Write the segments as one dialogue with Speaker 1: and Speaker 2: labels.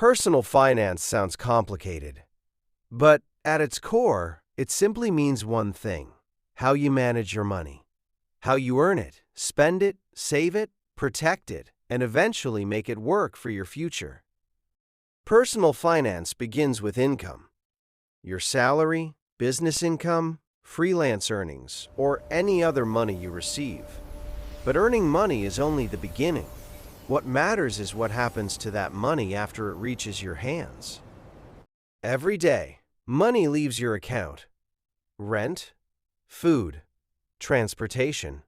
Speaker 1: Personal finance sounds complicated, but at its core, it simply means one thing: how you manage your money, how you earn it, spend it, save it, protect it, and eventually make it work for your future. Personal finance begins with income. Your salary, business income, freelance earnings, or any other money you receive. But earning money is only the beginning. What matters is what happens to that money after it reaches your hands. Every day, money leaves your account. Rent, food, transportation,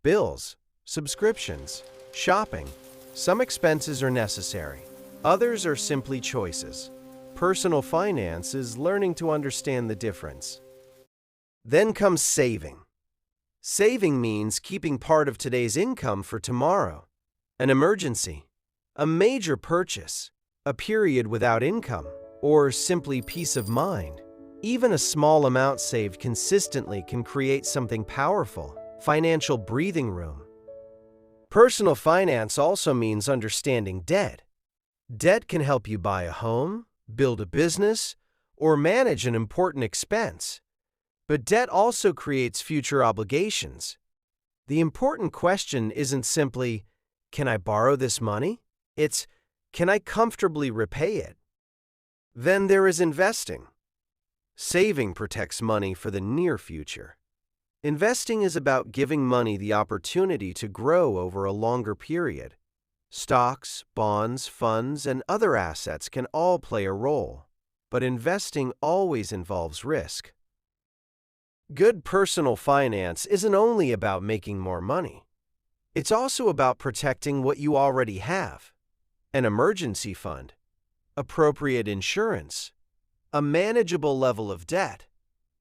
Speaker 1: bills, subscriptions, shopping. Some expenses are necessary. Others are simply choices. Personal finance is learning to understand the difference. Then comes saving. Saving means keeping part of today's income for tomorrow, an emergency, a major purchase, a period without income, or simply peace of mind. Even a small amount saved consistently can create something powerful, financial breathing room. Personal finance also means understanding debt. Debt can help you buy a home, build a business, or manage an important expense. But debt also creates future obligations. The important question isn't simply, can I borrow this money? It's, can I comfortably repay it? Then there is investing. Saving protects money for the near future. Investing is about giving money the opportunity to grow over a longer period. Stocks, bonds, funds, and other assets can all play a role, but investing always involves risk. Good personal finance isn't only about making more money. It's also about protecting what you already have: an emergency fund, appropriate insurance, a manageable level of debt,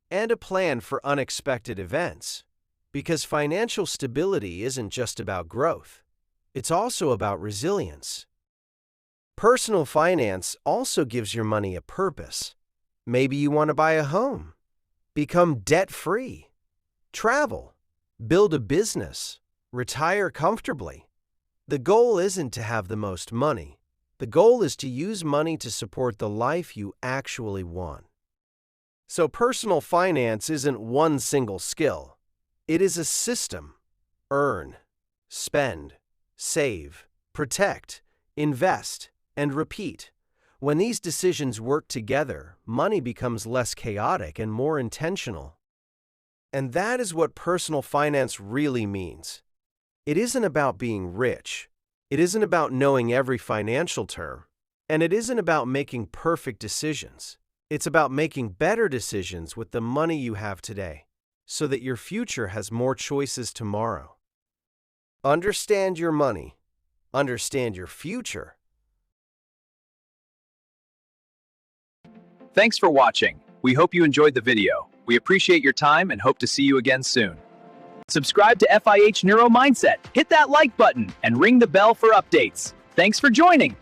Speaker 1: and a plan for unexpected events. Because financial stability isn't just about growth. It's also about resilience. Personal finance also gives your money a purpose. Maybe you want to buy a home, become debt-free, travel, build a business, retire comfortably. The goal isn't to have the most money. The goal is to use money to support the life you actually want. So personal finance isn't one single skill. It is a system. Earn, spend, save, protect, invest, and repeat. When these decisions work together, money becomes less chaotic and more intentional. And that is what personal finance really means. It isn't about being rich. It isn't about knowing every financial term. And it isn't about making perfect decisions. It's about making better decisions with the money you have today, so that your future has more choices tomorrow. Understand your money. Understand your future.
Speaker 2: Thanks for watching. We hope you enjoyed the video. We appreciate your time and hope to see you again soon. Subscribe to FIH Neuro Mindset, hit that like button, and ring the bell for updates. Thanks for joining.